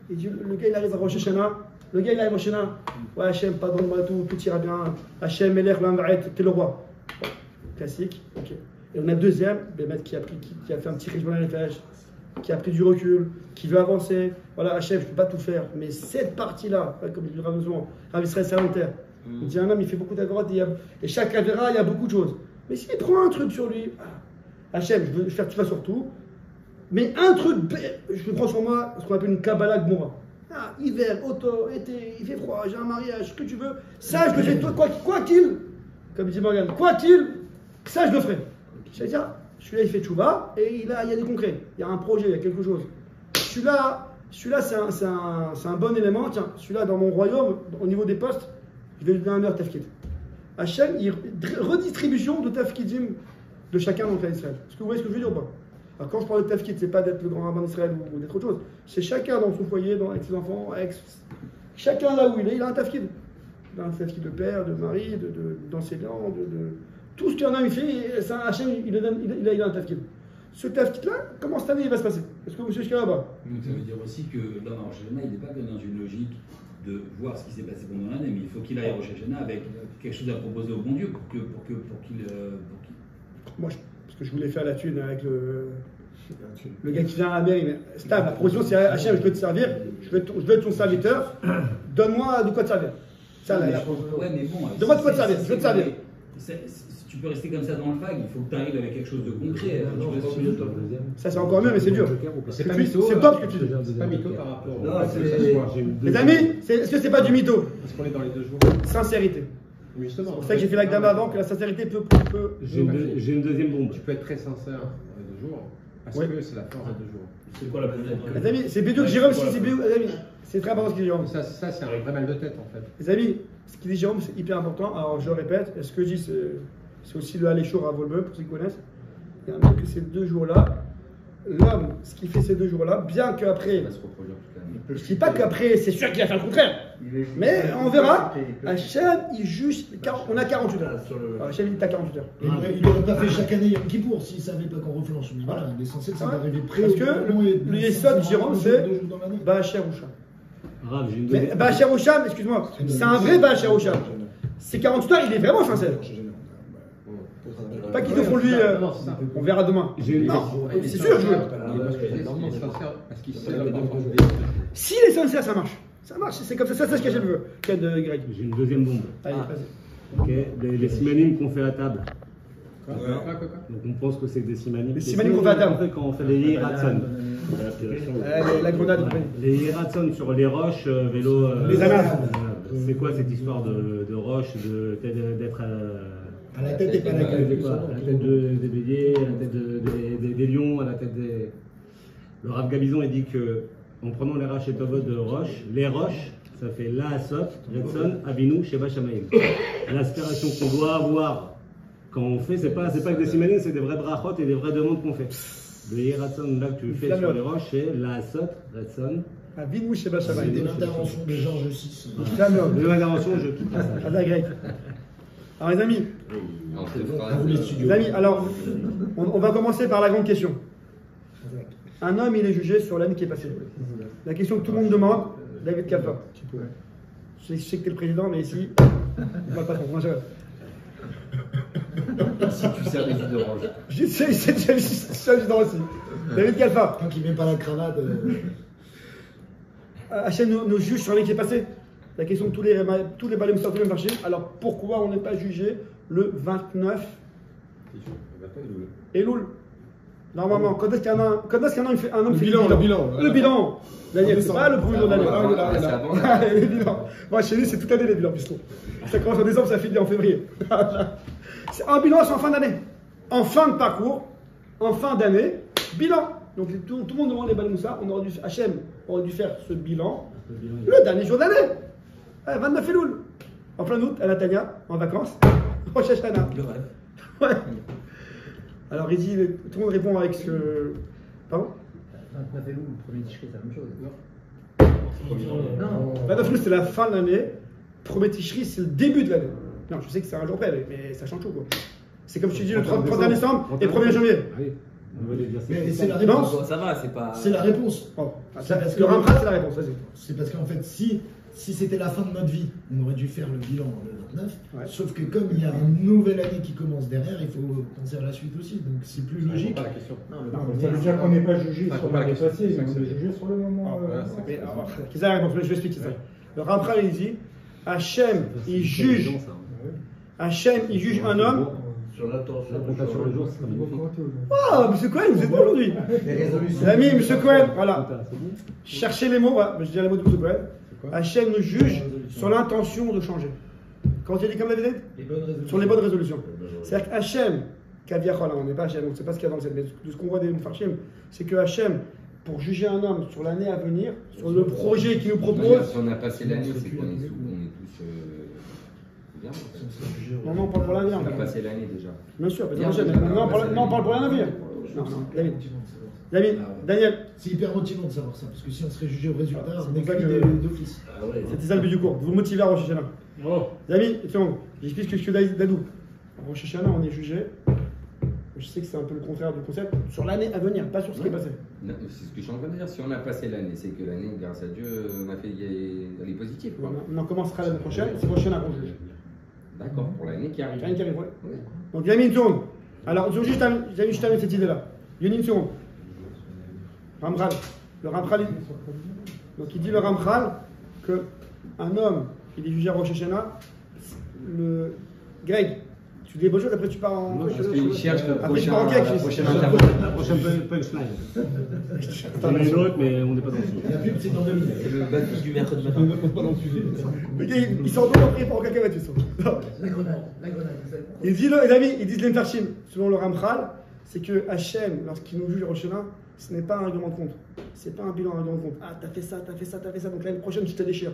Il dit, le gars, il arrive à Rosh Hashanah. Ouais, Hachem, pardonne-moi tout ira bien. Hachem, Melech, Lamvaret, t'es le roi. Bon, classique, ok. Et on a le deuxième, Bémet, qui a fait un petit rituel à l'effage, qui a pris du recul, qui veut avancer. Voilà, Hachem, je ne peux pas tout faire, mais cette partie-là, comme dit le Rav Israël Salanter, il dit un homme, il fait beaucoup d'agorot, et chaque avéra, il y a beaucoup de choses. Mais s'il prend un truc sur lui, Hachem, je veux faire tu vas sur tout, mais un truc, je prends sur moi ce qu'on appelle une Kabbalah Gmora. Hiver, automne, été, il fait froid, j'ai un mariage, ce que tu veux, ça je le fais, quoi qu'il, comme dit Morgan, quoi qu'il, ça je le ferai. C'est-à-dire, celui-là il fait tchouva, et il y a des concrets, il y a un projet, il y a quelque chose. Celui-là c'est un bon élément, tiens, celui-là dans mon royaume, au niveau des postes, je vais lui donner un meilleur tafkid. Hachem, redistribution de tafkidim de chacun dans le clan d'Israël. Est-ce que vous voyez ce que je veux dire ou pas? Alors quand je parle de tafkid, c'est pas d'être le grand rabbin d'Israël ou d'être autre chose. C'est chacun dans son foyer, avec ses enfants, chacun là où il est, il a un tafkid. Il a un tafkid de père, de mari, d'enseignant, de tout ce qu'il y en a, il fait, c'est un Hachem, il a un tafkid. Ce tafkid-là, comment cette année il va se passer? Est-ce que vous savez ce qu'il y a là-bas? Ça veut dire aussi que là, en Rosh Hashanah, il n'est pas que dans une logique de voir ce qui s'est passé pendant l'année, mais il faut qu'il aille à Rosh Hashanah avec quelque chose à proposer au bon Dieu pour qu'il. Moi, parce que je voulais faire la thune avec le gars qui vient à la mairie, mais stable, la proposition c'est Hachem, je veux te servir, je veux être ton serviteur, donne-moi de quoi te servir. Ça, ouais, mais bon. Donne-moi de quoi te servir, je veux te servir. Tu peux rester comme ça dans le fag, il faut que tu arrives avec quelque chose de concret. Ça c'est encore mieux, mais c'est dur. C'est top ce que tu dis. C'est pas mytho par rapport. Les amis, est-ce que c'est pas du mytho? Parce qu'on est dans les 2 jours. Sincérité. C'est pour ça que j'ai fait l'agdama avant, que la sincérité peut. J'ai une deuxième bombe. Tu peux être très sincère dans les 2 jours, parce que c'est la force des 2 jours. C'est quoi la deuxième? Les amis, c'est Bédou que Jérôme, si c'est Bédou, les amis, c'est très important ce qu'il dit Jérôme. Ça c'est un vrai mal de tête en fait. Les amis, ce qu'il dit Jérôme, c'est hyper important. Alors je le répète, ce que je dis, c'est aussi le Aléchour à Volbeu, pour ceux qui connaissent. Il y a un mec que ces 2 jours-là, l'homme, ce qu'il fait ces 2 jours-là, bien qu'après. Il va se reproduire toute l'année. Je ne dis pas qu'après, c'est sûr qu'il va faire le contraire. Mais on verra. Hachem, il juge. On a 48 heures. Hachem, il est à 48 heures. Il n'aurait pas fait chaque année Yom Kippour s'il ne savait pas qu'on reflanche. Mais voilà, l'essentiel, c'est d'arriver près. Parce que le Yesod, Jérôme, c'est Ba'asher Usham. Mais Ba'asher Usham, excuse-moi, c'est un vrai Ba'asher Usham. C'est 48 heures, il est vraiment sincère. Pas qu'ils te font lui, on verra demain. Non, c'est sûr, je veux. S'il est sincère, ça marche. Ça marche, c'est comme ça, c'est ce que je veux. Greg. J'ai une deuxième bombe. Allez, vas-y. Ok, les simanim qu'on fait à table. Quoi Donc on pense que c'est des simanim. Les simanim qu'on fait à table. Quand on fait les hiratson. La grenade. Les hiratson sur les roches, vélo. Les ananas. C'est quoi cette histoire de roches, d'être à la tête et pas à la queue. À la tête des béliers, à la tête des lions, à la tête des. Le Rav Gabizon il dit que en prenant les roches et tovot de roches, les roches, ça fait la asot, Retson, Avinu, Sheba Shamayim. L'aspiration qu'on doit avoir quand on fait, c'est pas que des simanim, c'est des vrais brachot et des vraies demandes qu'on fait. Le hiratson là que tu fais sur les roches, c'est la asot, Retson. Avinu, Sheba Shamayim. C'était l'intervention de Georges VI. L'intervention, je quitte pas ça. Alors les amis, alors on va commencer par la grande question. Un homme, il est jugé sur l'année qui est passée. La question que tout le monde demande, David Kalfa. Je sais que tu es le président, mais ici, je ne vois pas trop. Si tu sers des jus d'orange. Je sais, c'est le jus d'orange aussi. David Kalfa. Tant qu'il ne met pas la cravate. Hachem nous juge sur l'année qui est passée. La question de tous les balais sortent tous les marchés. Alors pourquoi on n'est pas jugé le 29 Elul? Normalement, quand est-ce qu'un homme fait le bilan? Le bilan. Daniel, c'est pas le premier jour d'année. Le bilan. Moi, chez lui, c'est toute l'année les bilans, puisque ça commence en décembre, ça finit en février. Un bilan, c'est en fin d'année. En fin de parcours, en fin d'année, bilan. Donc tout le monde demande les Balmoussa, Hachem aurait dû faire ce bilan le dernier jour d'année. 29 Elul. En plein août, à la Tania, en vacances, Rosh Hashanah. Le rêve. Ouais. Alors il dit, tout le monde répond avec ce. Pardon 29 Elul, le premier Tishri, c'est la même chose. Non. 29 Elul, c'est la fin de l'année. Premier Tishri, c'est le début de l'année. Non, je sais que c'est un jour près, mais ça change tout quoi. C'est comme je te dis le 31 décembre et 1er janvier. Oui. Mais c'est la réponse. Ça va, c'est pas. C'est la réponse. Bon. Le Ramchal, c'est la réponse, vas-y. C'est parce qu'en fait, si c'était la fin de notre vie, on aurait dû faire le bilan le 29. Ouais. Sauf que comme il y a une nouvelle année qui commence derrière, il faut penser à la suite aussi. Donc c'est plus logique. Pas la question. Ça veut dire qu'on n'est pas jugé Ah, sur pas la l'année question. passée, mais on est jugé sur le moment. Mais alors, qu'est-ce que la réponse? Je vais expliquer ça. Le Ramchal, il dit Hachem, il juge. Hachem, il juge un homme. Sur l'attention. La compta sur le jour, c'est Oh, monsieur Cohen, vous êtes bon aujourd'hui. L'ami, monsieur Cohen, voilà. Cherchez les mots, voilà. Je dis les mots de monsieur Cohen. Hachem nous juge sur l'intention de changer. Quand il dit comme la vedette sur les bonnes résolutions. C'est-à-dire qu'Hachem, Kaviachol, on n'est pas Hachem, on ne sait pas ce qu'il y a dans le ciel, mais de ce qu'on voit des Mfarshim, c'est que Hachem, pour juger un homme sur l'année à venir, sur le projet qu'il nous propose. Si on a passé l'année, c'est qu'on est tous bien. Non, on parle pour l'avenir. On a passé l'année déjà. Bien sûr, mais on parle pour l'avenir. Non, David. Daniel. C'est hyper motivant de savoir ça, parce que si on serait jugé au résultat, on est pour ça cuit que- d'office. C'était ça le but du cours, vous motiver à Rosh Hashanah. David, j'explique ce que Dadou. À Rosh Hashanah, on est jugé. Je sais que c'est un peu le contraire du concept, sur l'année à venir, pas sur ce qui est passé. Non, c'est ce que je suis en train de dire. Si on a passé l'année, c'est que l'année, grâce à Dieu, on a fait elle est positive. Quoi. On commencera l'année prochaine, c'est prochaine à qu'on juge. D'accord, pour l'année qui arrive. L'année qui arrive, ouais. Donc, il y a mis une seconde. Alors, je termine cette idée-là. Il y a une seconde. Ramchal. Le Ramchal, donc il dit le Ramchal que un homme, il est jugé à Rosh Hashanah. Le Greg, tu dis bonjour, après tu pars en. Non, parce qu'il cherche le après, tu prochain, pars en cake, la je- prochaine La intervention. prochaine punchline. On a une autre, mais on n'est pas dans le sujet. La pub, c'est dans 2 minutes. C'est le baptême du mercredi matin. Le gars, il s'endort après, il part en cacahuète, ils sont. La grenade, vous savez. Il dit, les amis, ils disent les Mfarshim, selon le Ramchal, c'est que Hachem, lorsqu'il nous juge Rosh Hashanah, ce n'est pas un règlement de compte. C'est pas un bilan, un règlement de compte. Ah, t'as fait ça, t'as fait ça, t'as fait ça, donc l'année prochaine, tu te déchires.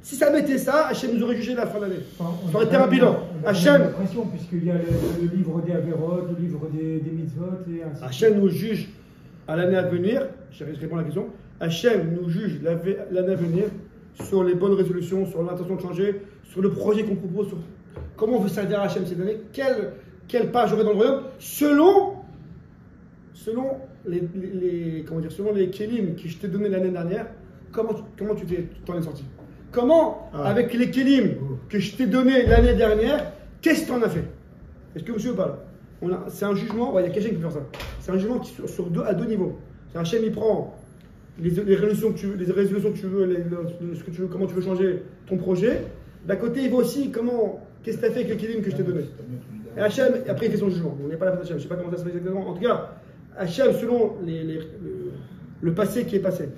Si ça mettait ça, Hachem nous aurait jugé la fin de l'année. Ça aurait été un bilan. Hachem, l'impression, puisqu'il y a le livre des Averot, le livre des mitzvot et ainsi de suite. Hachem nous juge à l'année à venir, je réponds à la question, Hachem nous juge l'année à venir sur les bonnes résolutions, sur l'intention de changer, sur le projet qu'on propose, sur comment on veut servir à Hachem cette année, quelle page j'aurai dans le royaume, selon selon les kelim que je t'ai donné l'année dernière, comment tu t'en es sorti. Comment, avec les kelim que je t'ai donné l'année dernière, qu'est-ce que tu en as fait? Est-ce que monsieur parle? C'est un jugement, il y a quelqu'un qui peut faire ça. C'est un jugement à deux niveaux. C'est Hachem, il prend les résolutions que tu veux, ce que tu veux, comment tu veux changer ton projet. D'un côté, il voit aussi qu'est-ce que tu as fait avec les kelim que je t'ai donné. Et Hachem, après, il fait son jugement. On n'est pas là pour Hachem, je ne sais pas comment ça se fait exactement. En tout cas, Hachem, selon le passé qui est passé,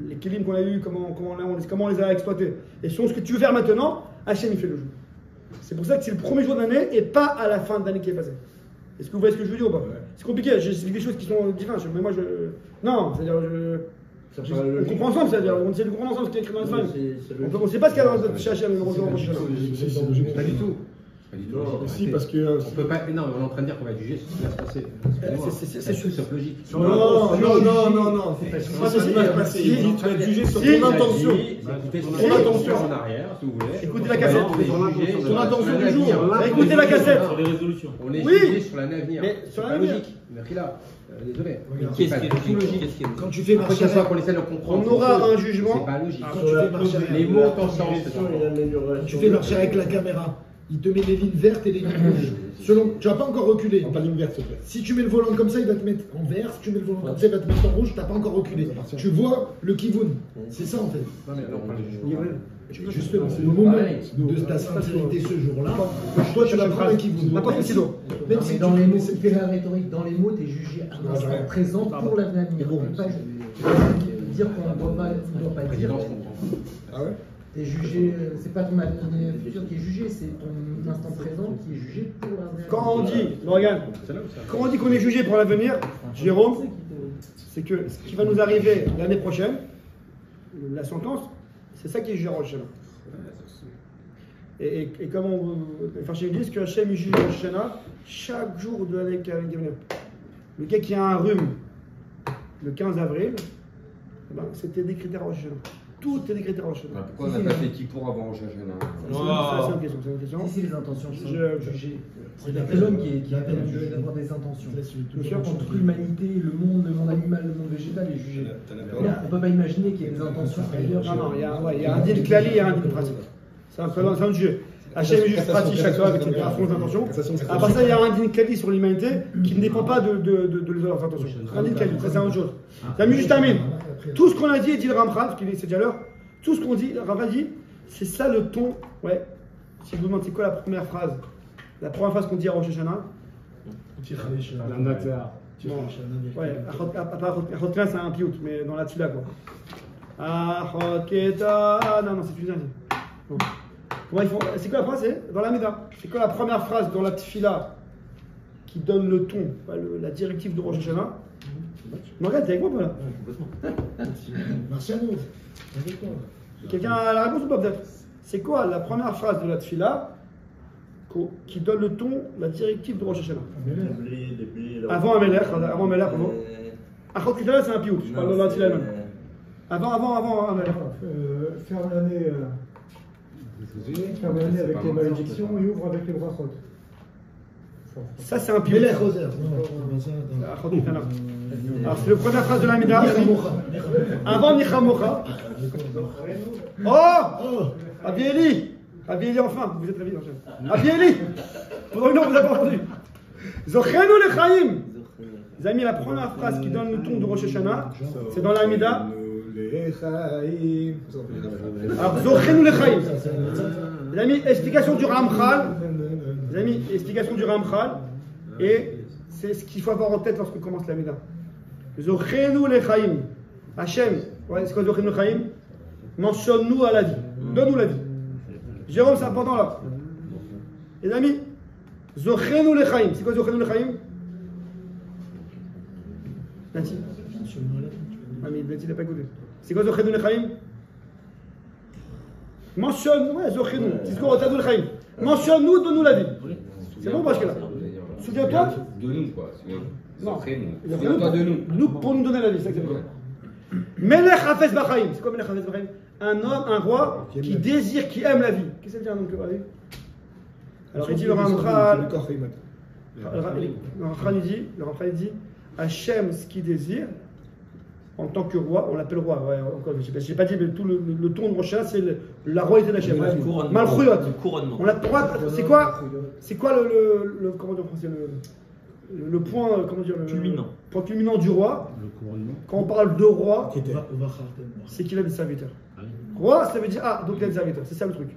les kelim qu'on a eu, comment on les a exploités, et selon ce que tu veux faire maintenant, Hachem, il fait le jeu. C'est pour ça que c'est le premier jour d'année et pas à la fin de l'année qui est passée. Est-ce que vous voyez ce que je veux dire ou pas? C'est compliqué, j'explique des choses qui sont différentes, mais moi non, c'est-à-dire on comprend ensemble, c'est-à-dire on essaie de comprendre ensemble ce qui est écrit dans les flammes. On ne sait pas ce qu'il y a dans chez Hachem, Pas du tout. Si, parce que. On peut pas. Non, on est en train de dire qu'on va juger sur ce qui va se passer. C'est tout, c'est logique. Non, c'est pas ce qui va se passer. Tu vas être jugé sur ton intention. Ton intention en arrière, si vous voulez. Écoutez la cassette. Ton intention du jour. Écoutez la cassette. Sur les résolutions. On est Oui. jugé sur l'année à venir. Mais sur C'est l'année pas à venir. logique. Mais là, désolé. Qu'est-ce qui est logique? Quand tu fais Après, marcher que ça soit qu'on essaie de comprendre. On aura un jugement. C'est pas logique. quand tu fais marcher avec- Les mots t'ensemble, c'est quand tu fais marcher avec la caméra, il te met les lignes vertes et les lignes rouges. Selon, tu vas pas encore reculer. Pas ligne verte, s'il te plaît. Si tu mets le volant comme ça, il va te mettre en vert. Si tu mets le volant comme ça, il va te mettre en rouge. T'as pas encore reculé. Tu vois le kivun. C'est ça en fait. Justement, c'est le moment de ta sincérité ce jour-là. Toi, tu vas prendre un kivun. N'importe qui d'autre. Même Mais si dans tu les mots, mets c'est fait la rhétorique. Dans les mots, tu es jugé à l'instant présent pour l'avenir. Tu peux pas dire qu'on ne doit pas dire. Ah ouais? T'es jugé, c'est pas ton avenir futur qui est jugé, c'est ton instant présent qui est jugé pour l'avenir. Quand on dit, regarde, quand on dit qu'on est jugé pour l'avenir, Jérôme, c'est que ce qui va nous arriver l'année prochaine, la sentence, c'est ça qui est jugé en Rosh Hashanah. Et comme enfin, je dis que Hachem juge Rosh Hashanah chaque jour de l'année qui va venir. Le gars qui a un rhume le 15 avril, ben, c'était des critères Rosh Hashanah. Tout est décrété Rosh Hashanah. Pourquoi on n'a pas fait Kippour avant Rosh Hashanah? C'est une question, c'est une question. Si les intentions sont jugées. C'est l'homme qui a d'avoir des intentions. Entre l'humanité, le monde animal, le monde végétal est jugé. On ne peut pas imaginer qu'il y ait des intentions ailleurs. Non, il y a un deal clali et un deal pratique. C'est un jeu. Hachem est juste pratique chaque fois avec ses intentions. À part ça, il y a un deal clali sur l'humanité qui ne dépend pas de leurs intentions. Un deal clali, ça c'est autre chose. Ça juste termine. Tout ce qu'on a dit, dit le Ramchal, parce que c'est déjà l'heure, tout ce qu'on dit, le Ramchal dit, c'est ça le ton. Ouais. Si je vous demande c'est quoi la première phrase qu'on dit à Rosh Hashanah, ouais, Achot c'est un piout, mais dans la tfila quoi. Achot keta, non, c'est plus bon. Comment ils font? C'est quoi la phrase? C'est dans la Méda. C'est quoi la première phrase dans la tfila qui donne le ton, la directive de Rosh Hashanah? Non, regarde, t'es avec moi là? Marciano, quelqu'un a la réponse ou pas peut-être? C'est quoi la première phrase de la tfila qui donne le ton, la directive de Rosh Hashanah? Avant Amelech, pardon. Achot Kitala, c'est un piout, je parle de la tfila même. Avant Amelech. Ferme l'année avec les malédictions et ouvre avec les brachot. Ça, c'est un piout. Alors, c'est la première phrase de la Mida. Avant Nichamocha. Oh Abieli, enfin, vous êtes réveillés. Abieli, pendant une heure, vous n'avez pas entendu. Zochenu lechaim. Les amis, la première phrase qui donne le ton de Rosh Hashanah, c'est dans la Mida. Alors, Zochenu lechaim. Les amis, explication du Ramchal. Les amis, explication du Ramchal. Et c'est ce qu'il faut avoir en tête lorsqu'on commence la Mida. Zochenu lechaim. Hachem, ouais, c'est quoi Zochenu lechaim? Mentionne-nous à la vie. Donne-nous la vie. Jérôme, c'est important là. Les amis, Zochenu lechaim. C'est quoi Zochenu lechaim? Nati. Ah, mais Nati n'a pas écouté. C'est quoi Zochenu lechaim? Mentionne, ouais, Zochenu. C'est quoi Zochenu lechaim? Mentionne-nous, donne-nous la vie. C'est bon, parce que là. Souviens-toi. De nous, quoi. Non. Souviens-toi de nous. Nous, pour nous donner la vie, c'est exactement. Melech Hafez Bachaim. C'est quoi Melech Hafez Bachaim? Un homme, un roi qui désire, qui aime la vie. Qu'est-ce que ça veut dire un homme qui aime la vie? Alors il dit le Ramchal, le Ramchal dit Hachem, ce qu'il désire, en tant que roi, on l'appelle roi. Ouais, encore, je n'ai pas dit, mais tout le ton de Rosh Hashanah, c'est la royauté d'Hachem. Malchuyot. C'est quoi le comment dire en français, le point, comment dire, point culminant du roi? Quand on parle de roi, c'est qu'il a des serviteurs. Roi, ça veut dire, donc il a des serviteurs, c'est ça le truc.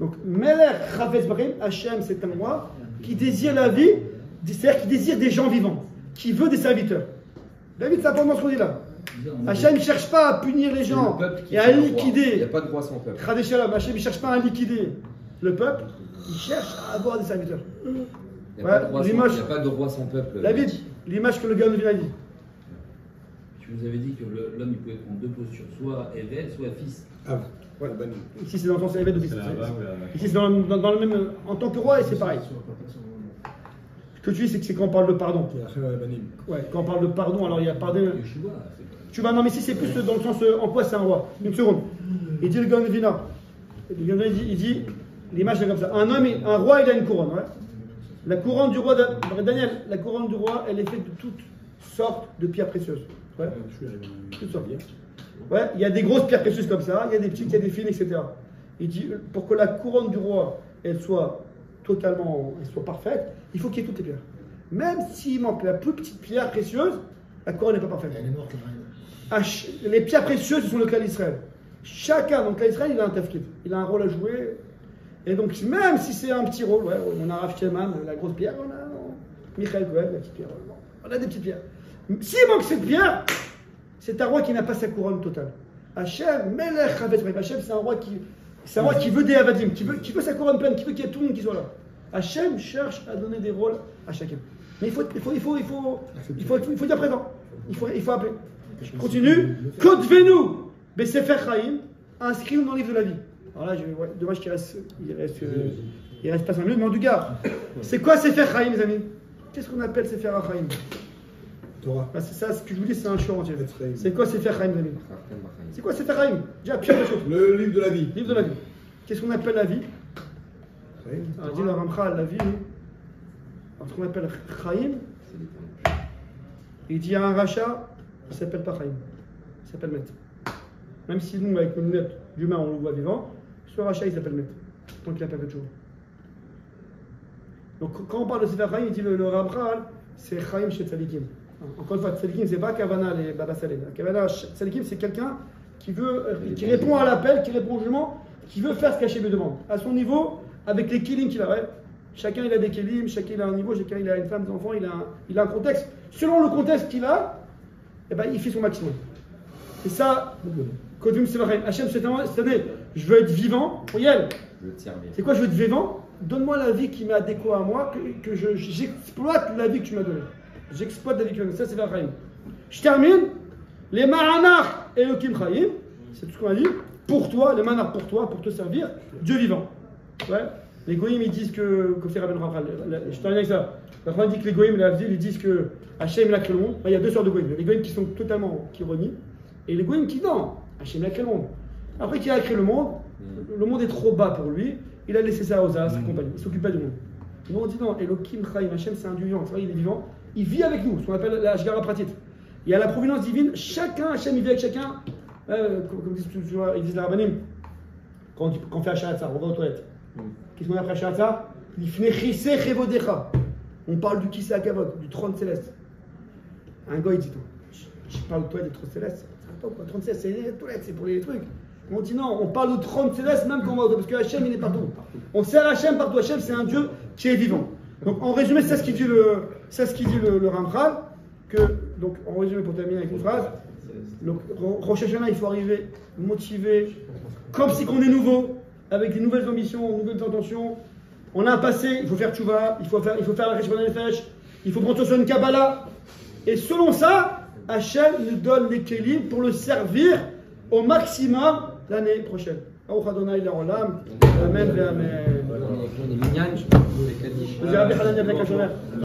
Donc, Melech Hafez Bachaim, Hachem, c'est un roi qui désire la vie, c'est-à-dire qui désire des gens vivants, qui veut des serviteurs. David, c'est important ce qu'on dit là. Hachem ne cherche pas à punir les gens et à liquider. Il n'y a pas de roi sans peuple. Hachem ne cherche pas à liquider le peuple, il cherche à avoir des serviteurs. Il n'y a pas de roi sans peuple. David, l'image que le gars nous vient dit. Tu nous avais dit que l'homme il pouvait prendre deux postures, soit Eved, soit fils. Ah, ouais, ici c'est dans le sens Eved ou fils. Ici c'est dans le même. En tant que roi, et c'est pareil. Ce que tu dis, c'est que c'est quand on parle de pardon. Ouais, quand on parle de pardon, alors il y a pardon. Tu vas, non, mais ici c'est plus dans le sens en quoi c'est un roi. Une seconde. Il dit le Gaon de Vina. Il dit l'image est comme ça. Un roi, il a une couronne. Ouais. La couronne du roi, Daniel, la couronne du roi, elle est faite de toutes sortes de pierres précieuses. Ouais. Toutes sortes. Ouais, il y a des grosses pierres précieuses comme ça, il y a des petites, il y a des fines, etc. Il dit, pour que la couronne du roi, elle soit parfaite, il faut qu'il y ait toutes les pierres. Même s'il manque la plus petite pierre précieuse, la couronne n'est pas parfaite. Elle est morte, les pierres précieuses, ce sont le clan d'Israël. Chacun dans le clan d'Israël, il a un tafkid. Il a un rôle à jouer. Et donc, même si c'est un petit rôle, ouais, on a Rav Shulman, la grosse pierre, on a Michael Cohen, la petite pierre. On a des petites pierres. S'il manque cette pierre, c'est un roi qui n'a pas sa couronne totale. Hachem, Melech Hafez Bachaim, Hachem, c'est un roi C'est moi qui veut des avadim, qui veut sa couronne pleine, qui veut qu'il y ait tout le monde qui soit là. Hachem cherche à donner des rôles à chacun. Mais il faut dire présent. Il faut appeler. Je continue. Kotvenu besefer chaim, inscris-nous dans le livre de la vie. Alors là, dommage qu'il reste pas 5 minutes, mais en tout cas, c'est quoi sefer chaim, mes amis? Qu'est-ce qu'on appelle sefer chaim? Torah. C'est ça, ce que je vous dis, c'est un show entier. C'est quoi sefer chaim, mes amis? C'est quoi sefer chaim? Déjà, pire de choses. Le livre de la vie. Livre de la vie. Qu'est-ce qu'on appelle la vie? Alors, dit le Ramchal, la vie, ce qu'on appelle chaim, il dit il y a un rachat, il ne s'appelle pas chaim, il s'appelle Met. Même si nous, avec nos lunettes d'humain, on le voit vivant, ce rachat, il s'appelle Met. Donc il a pas fait de jour. Donc quand on parle de Sefer Chaim, il dit le Ramchal, c'est Chaim chez Tzadikim. Encore une fois, Tzadikim, c'est pas Kavana les Baba Saleh. Kavana, Tzadikim, c'est quelqu'un qui répond à l'appel, qui répond au jugement, qui veut faire ce qu'Hachem lui demande. À son niveau, avec les kilim qu'il a. Ouais. Chacun il a des kilim, chacun il a un niveau, chacun il a une femme, des enfants, il a un contexte. Selon le contexte qu'il a, eh ben, il fait son maximum. Et ça, Kodum Sefer Chaim. Hachem, cette année, je veux être vivant. Oyel, c'est quoi je veux être vivant? Donne-moi la vie qui m'est adéquate à moi, que j'exploite la vie que tu m'as donnée. J'exploite la vie que tu m'as donnée. Ça, c'est Sefer Chaim. Je termine. Les Maranach et le Kim Chaim, c'est tout ce qu'on a dit. Pour toi, les Maranach pour te servir, Dieu vivant. Ouais. Les Goïms, ils disent que fait Rabbeinu Ramchal. Je termine avec ça. Ramchal dit que les Goïms, ils disent que Hachem il a créé le monde. Il y a deux sortes de Goïms. Les Goïms qui sont totalement qui renient, et les Goïms qui non. Hachem il a créé le monde. Après qu'il a créé le monde est trop bas pour lui. Il a laissé ça aux as, sa compagnie. Il s'occupe pas du monde. Nous on dit non, Elohim Chaim, Hachem c'est un Dieu vivant. C'est vrai, il est vivant. Il vit avec nous, ce qu'on appelle la Hashgara Pratit. Il y a la providence divine. Chacun, Hachem il vit avec chacun. Comme ils disent les Rabbanim, quand on fait Hachatza, on va aux toilettes. Qu'est-ce qu'on a après Hachatza? On parle du Kissé Akavod, du trône céleste. Un gars il dit je parle de toi des trônes célestes. C'est pas quoi, trône céleste, c'est les toilettes, c'est pour les trucs. On dit non, on parle de trône céleste même quand on va au toilettes, parce que Hachem il est partout. On sert Hachem partout. Hachem c'est un Dieu qui est vivant. Donc en résumé, c'est ce qu'il dit le Ramchal. Donc en résumé pour terminer avec une phrase. Donc Rosh Hashanah il faut arriver motivé, comme si qu'on est nouveau, avec des nouvelles ambitions, nouvelles intentions. On a un passé, il faut faire tchouva, il faut faire la Reshbon Nefesh, il faut prendre sur une Kabbalah. Et selon ça, Hachem nous donne les kelim pour le servir au maximum l'année prochaine. Amen ve amen.